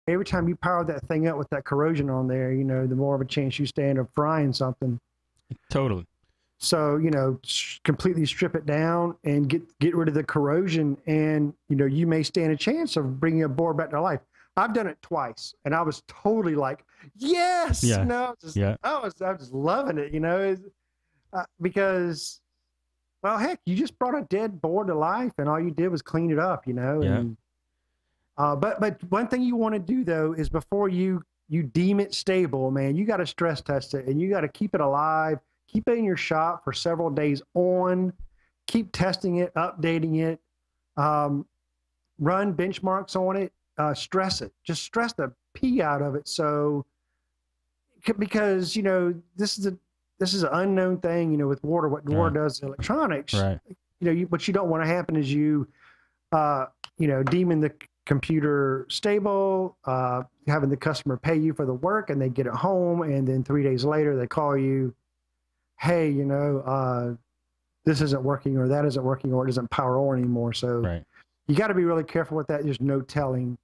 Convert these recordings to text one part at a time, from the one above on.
every time you power that thing up with that corrosion on there, you know, the more of a chance you stand of frying something. Totally. So, you know, completely strip it down and get rid of the corrosion, and you know, you may stand a chance of bringing a board back to life. I've done it twice, and I was totally like, yes, you Yeah. know, just Yeah. I was just loving it, you know, because well, heck, you just brought a dead board to life, and all you did was clean it up, you know, Yeah. and but one thing you want to do though is before you deem it stable, man, you got to stress test it and you got to keep it alive, keep it in your shop for several days on, keep testing it, updating it, um, run benchmarks on it, stress it, just stress the p out of it. So because you know this is an unknown thing, you know, with water, what water Right. does to electronics. Right. You know, what you don't want to happen is uh, you know, deeming the computer stable, having the customer pay you for the work, and they get it home, and then 3 days later they call you, hey, you know, this isn't working, or that isn't working, or it doesn't power on anymore. So Right. you got to be really careful with that. There's no telling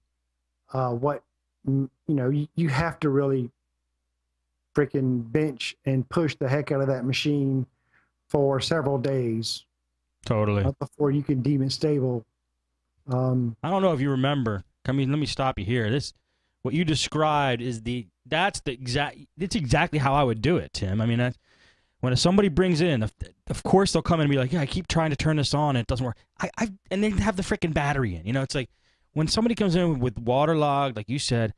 what you know. You have to really freaking bench and push the heck out of that machine for several days Totally. before you can deem it stable. I don't know if you remember. I mean, let me stop you here. This, what you described is it's exactly how I would do it, Tim. I mean, when somebody brings it in, of course they'll come in and be like, yeah, I keep trying to turn this on and it doesn't work. And they have the freaking battery in. You know, it's like when somebody comes in with waterlogged, like you said,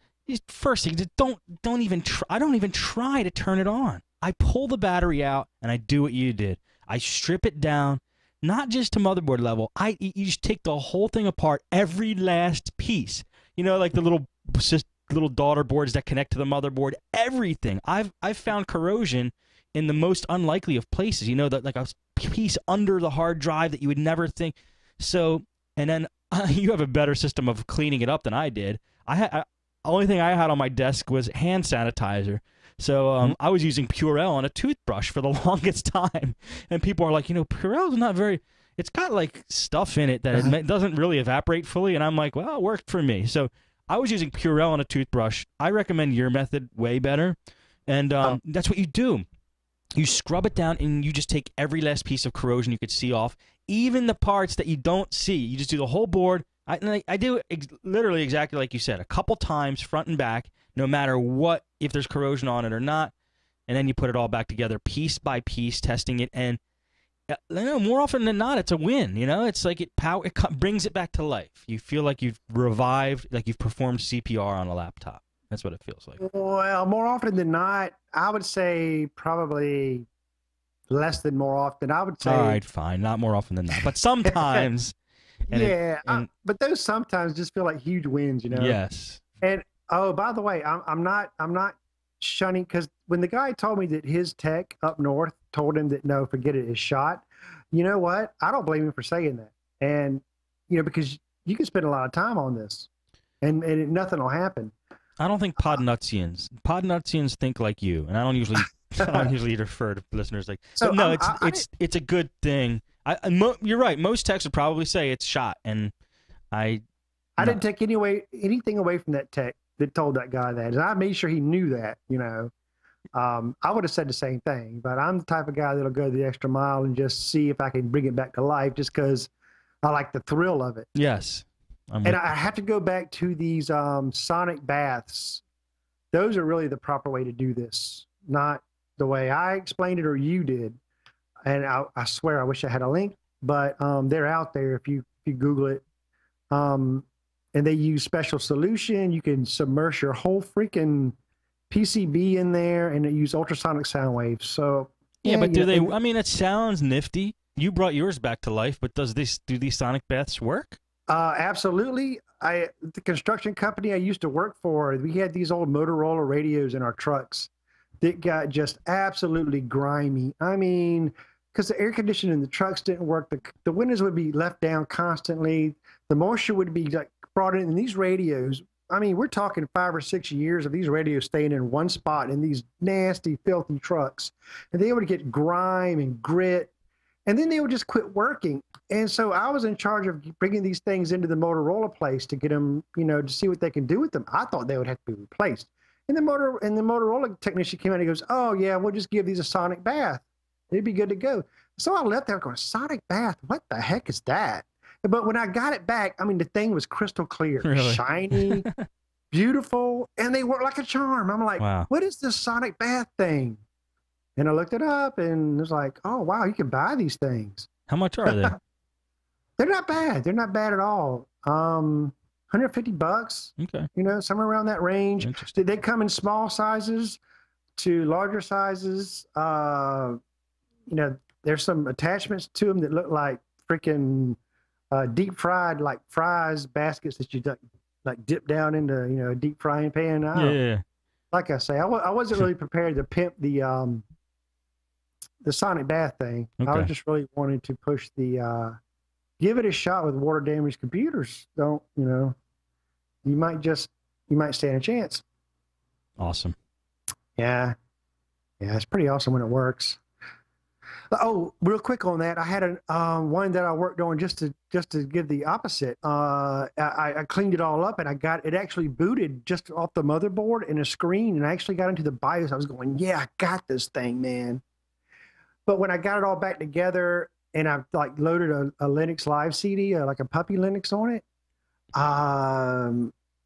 first thing, just don't even try. I don't even try to turn it on. I pull the battery out and I do what you did. I strip it down, not just to motherboard level. You just take the whole thing apart, every last piece. You know, like the little daughter boards that connect to the motherboard, everything. I've found corrosion in the most unlikely of places. You know, that like a piece under the hard drive that you would never think. So, and then you have a better system of cleaning it up than I did. Only thing I had on my desk was hand sanitizer. So I was using Purell on a toothbrush for the longest time. And people are like, you know, Purell is not very, it's got like stuff in it that it doesn't really evaporate fully. And I'm like, well, it worked for me. So I was using Purell on a toothbrush. I recommend your method way better. And that's what you do. You scrub it down and you just take every last piece of corrosion you could see off, even the parts that you don't see. You just do the whole board. I do literally exactly like you said, a couple times front and back, no matter what, if there's corrosion on it or not. And then you put it all back together piece by piece, testing it. And you know, more often than not, it's a win. You know, it's like it brings it back to life. You feel like you've revived, like you've performed CPR on a laptop. That's what it feels like. Well, more often than not, I would say probably less than more often. I would say. All right, fine. Not more often than that, but sometimes. Yeah, but those sometimes just feel like huge wins, you know. Yes. And oh, by the way, I'm not shunning, because when the guy told me that his tech up north told him that no, forget it, is shot. You know what? I don't blame him for saying that, and you know, because you can spend a lot of time on this, and nothing will happen. I don't think Podnutzians think like you, and I don't usually refer to listeners like. So but no, it's a good thing. You're right. Most techs would probably say it's shot, and I didn't take anything away from that tech that told that guy that, and I made sure he knew that. You know, I would have said the same thing, but I'm the type of guy that'll go the extra mile and just see if I can bring it back to life, just because I like the thrill of it. Yes. And I have to go back to these sonic baths. Those are really the proper way to do this, not the way I explained it or you did. And I swear I wish I had a link, but they're out there if you Google it. And they use special solution. You can submerge your whole freaking PCB in there, and they use ultrasonic sound waves. So yeah, but do they? I mean, it sounds nifty. You brought yours back to life, but do these sonic baths work? Absolutely. The construction company I used to work for, we had these old Motorola radios in our trucks that got just absolutely grimy. I mean, because the air conditioning in the trucks didn't work. The windows would be left down constantly. The moisture would be like brought in. And these radios, I mean, we're talking 5 or 6 years of these radios staying in one spot in these nasty, filthy trucks. And they would get grime and grit. and then they would just quit working. And so I was in charge of bringing these things into the Motorola place to get them, to see what they can do with them. I thought they would have to be replaced. And the Motorola technician came out and he goes, "Oh yeah, we'll just give these a sonic bath. It'd be good to go." So I left there going, "Sonic bath? What the heck is that?" But when I got it back, I mean, the thing was crystal clear, Really? shiny, beautiful, and they work like a charm. I'm like, Wow. "What is this sonic bath thing?" And I looked it up, and it was like, "Oh wow, you can buy these things." How much are they? They're not bad. They're not bad at all. $150. Okay. Somewhere around that range. Interesting. They come in small sizes to larger sizes. There's some attachments to them that look like freaking deep fried, like fries baskets that you like dip down into, a deep frying pan. Yeah. Like I say, I wasn't really prepared to pimp the sonic bath thing. Okay. I was just really wanting to push the give it a shot with water damaged computers. Don't, you might stand a chance. Awesome. Yeah. Yeah. It's pretty awesome when it works. Oh, real quick on that. I had one that I worked on just to give the opposite. I cleaned it all up and it actually booted just off the motherboard and a screen. And I actually got into the BIOS. I was going, yeah, I got this thing, man. But when I got it all back together, and I like loaded a Linux Live CD, like a Puppy Linux on it.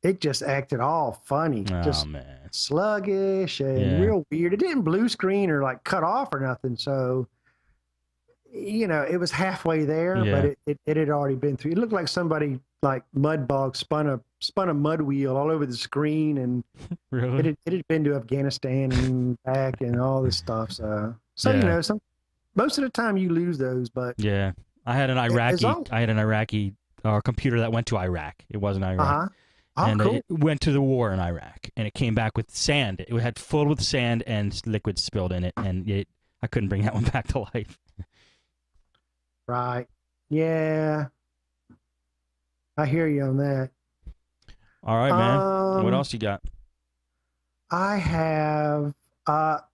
It just acted all funny, just man. sluggish and real weird. It didn't blue screen or like cut off or nothing. So, it was halfway there, but it had already been through. It looked like somebody like Mudbog spun a mud wheel all over the screen, and really? it had been to Afghanistan and back and all this stuff. So most of the time you lose those, but yeah, I had an Iraqi computer that went to Iraq. It wasn't Iraq, and cool. it went to the war in Iraq, and it came back with sand. It had filled with sand and liquid spilled in it, and I couldn't bring that one back to life. Right? Yeah, I hear you on that. All right, man. What else you got? I have.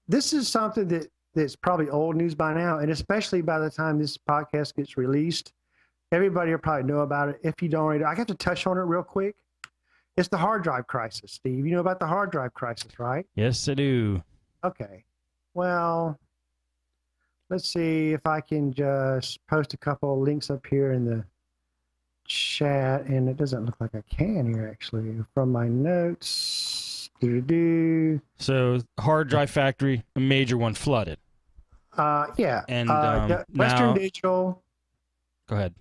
This is something that's probably old news by now, and especially by the time this podcast gets released, everybody will probably know about it. If you don't already, I got to touch on it real quick. It's the hard drive crisis, Steve. You know about the hard drive crisis, right? Yes, I do. Okay. Well, let's see if I can just post a couple of links up here in the chat, and it doesn't look like I can here, actually, from my notes. So, hard drive factory, a major one, flooded. Yeah. And Western now, Digital. Go ahead.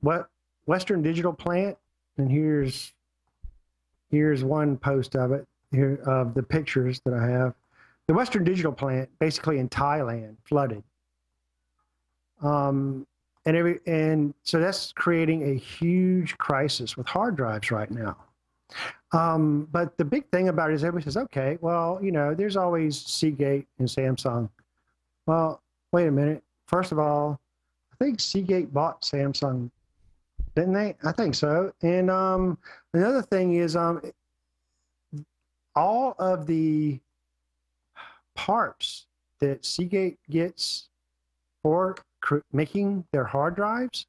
What Western Digital plant, and here's one post of it here of the pictures that I have. The Western Digital plant, basically in Thailand, flooded. And so that's creating a huge crisis with hard drives right now. But the big thing about it is everybody says, okay, well, there's always Seagate and Samsung. Well, wait a minute. First of all, I think Seagate bought Samsung, didn't they? I think so. And another thing is all of the parts that Seagate gets for making their hard drives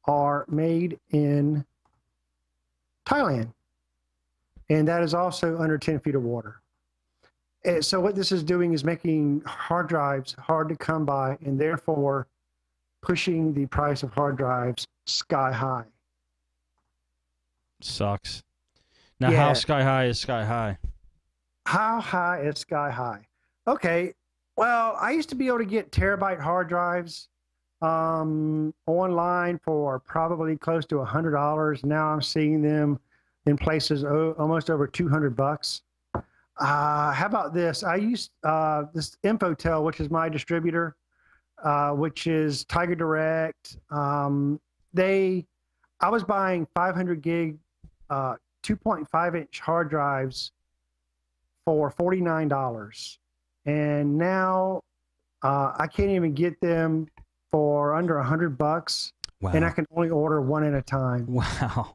are made in Thailand. And that is also under 10 feet of water. And so what this is doing is making hard drives hard to come by, and therefore pushing the price of hard drives sky high. Sucks. Now, how sky high is sky high? How high is sky high? Okay. Well, I used to be able to get terabyte hard drives online for probably close to $100. Now I'm seeing them in places almost over $200. How about this? I used this Infotel, which is my distributor, which is Tiger Direct. I was buying 500 gig 2.5-inch hard drives for $49. And now I can't even get them for under $100. Wow. And I can only order one at a time. Wow.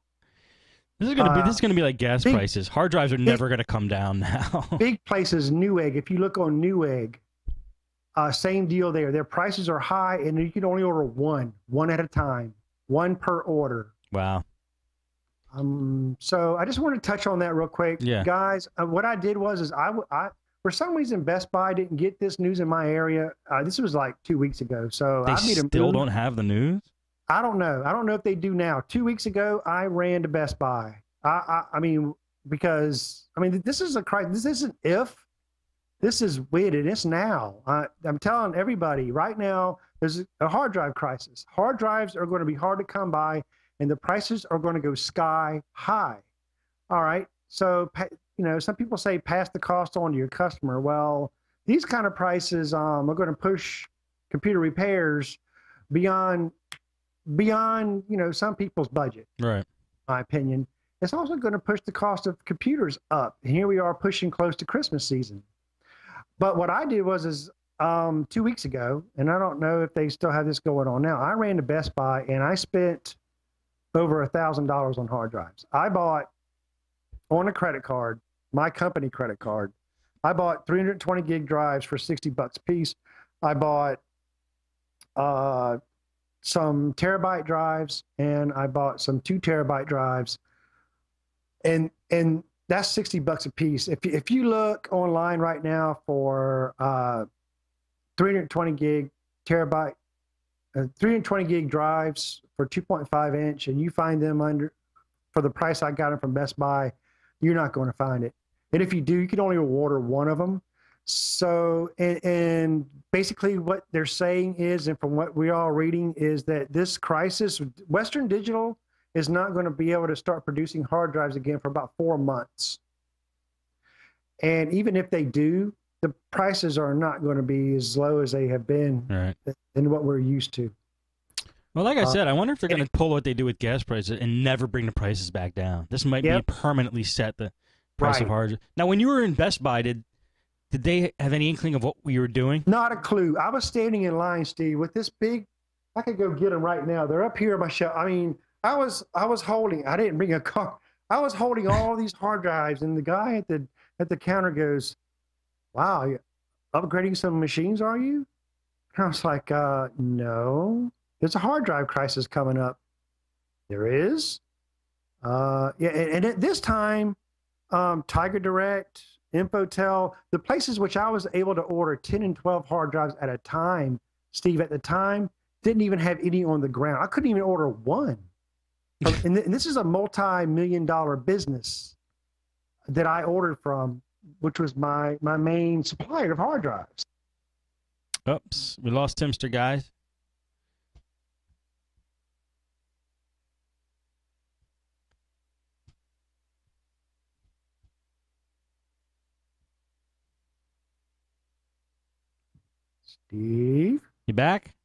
This is gonna be like gas prices. Hard drives are never gonna come down now. Big places, Newegg. If you look on Newegg, same deal there. Their prices are high, and you can only order one at a time, one per order. Wow. So I just want to touch on that real quick, guys. What I did was I for some reason Best Buy didn't get this news in my area. This was like 2 weeks ago. So they still don't have the news. I don't know. I don't know if they do now. 2 weeks ago, I ran to Best Buy. I mean, because I mean, this is a crisis. This isn't if. This is when, and it's now. I'm telling everybody right now, there's a hard drive crisis. Hard drives are going to be hard to come by, and the prices are going to go sky high. All right. So, you know, some people say pass the cost on to your customer. Well, these kind of prices are going to push computer repairs beyond, you know, some people's budget. Right. In my opinion. It's also going to push the cost of computers up. And here we are pushing close to Christmas season. But what I did was 2 weeks ago, and I don't know if they still have this going on now, I ran to Best Buy and I spent over $1,000 on hard drives. I bought on a credit card, my company credit card, I bought 320 gig drives for $60 a piece. I bought some terabyte drives, and I bought some 2 terabyte drives. And that's $60 a piece. If you look online right now for 320 gig terabyte, 320 gig drives for 2.5 inch, and you find them for the price I got them from Best Buy, you're not going to find it. And if you do, you can only order one of them. So, and basically what they're saying is, and from what we're all reading, is that this crisis, Western Digital is not going to be able to start producing hard drives again for about 4 months. And even if they do, the prices are not going to be as low as they have been than what we're used to. Well, like I said, I wonder if they're going to pull what they do with gas prices and never bring the prices back down. This might be permanently set the price of hard drives. Now, when you were in Best Buy, did they have any inkling of what you were doing? Not a clue. I was standing in line, Steve, with this big, I could go get them right now. They're up here on my shelf. I mean, I was holding, I didn't bring a car. I was holding all these hard drives, and the guy at the counter goes, "Wow, you're upgrading some machines, are you?" And I was like, no, there's a hard drive crisis coming up. There is? And at this time, Tiger Direct, Infotel, the places which I was able to order 10 and 12 hard drives at a time, Steve, at the time, didn't even have any on the ground. I couldn't even order one. And this is a multi-million-dollar business that I ordered from, which was my main supplier of hard drives. Oops, we lost Timster, guys. Steve? You back?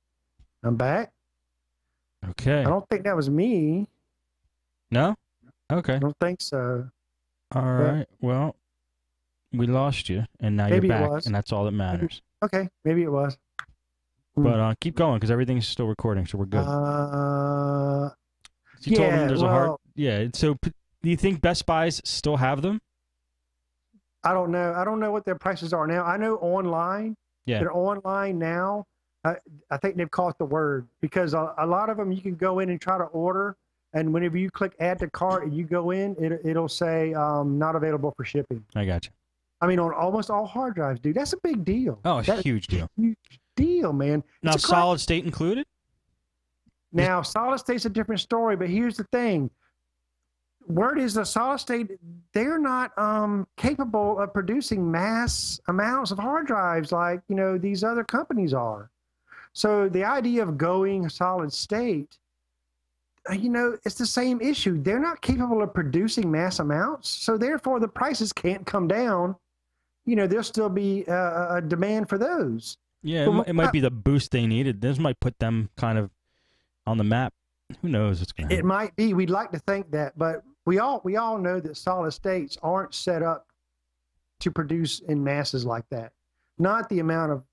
I'm back. Okay. I don't think that was me. No? Okay. I don't think so. All right. Well, we lost you, and now you're back, and that's all that matters. Okay. Maybe it was. But keep going, because everything's still recording, so we're good. You told them there's a hard... Yeah. So do you think Best Buys still have them? I don't know. I don't know what their prices are now. I know online. Yeah. They're online now. I think they've caught the word, because a lot of them you can go in and try to order, and whenever you click add to cart and you go in, it'll say not available for shipping. I got you. I mean, on almost all hard drives, dude. That's a big deal. Oh, it's a huge deal. Huge deal, man. Now, solid state included? Now, solid state's a different story, but here's the thing. Word is the solid state, they're not capable of producing mass amounts of hard drives like, you know, these other companies are. So the idea of going solid state, you know, it's the same issue. They're not capable of producing mass amounts, so therefore the prices can't come down. You know, there'll still be a demand for those. Yeah, it might be the boost they needed. This might put them kind of on the map. Who knows what's going to happen? It might be. We'd like to think that, but we all know that solid states aren't set up to produce in masses like that. Not the amount of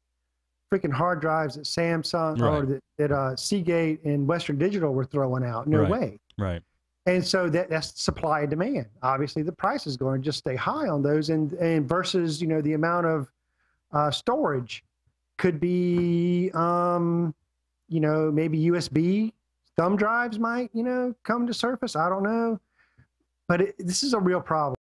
freaking hard drives that Samsung or that Seagate and Western Digital were throwing out. No way. Right. And so that's supply and demand. Obviously, the price is going to just stay high on those, and versus, you know, the amount of storage Could be, you know, maybe USB thumb drives might, you know, come to surface. I don't know. But this is a real problem.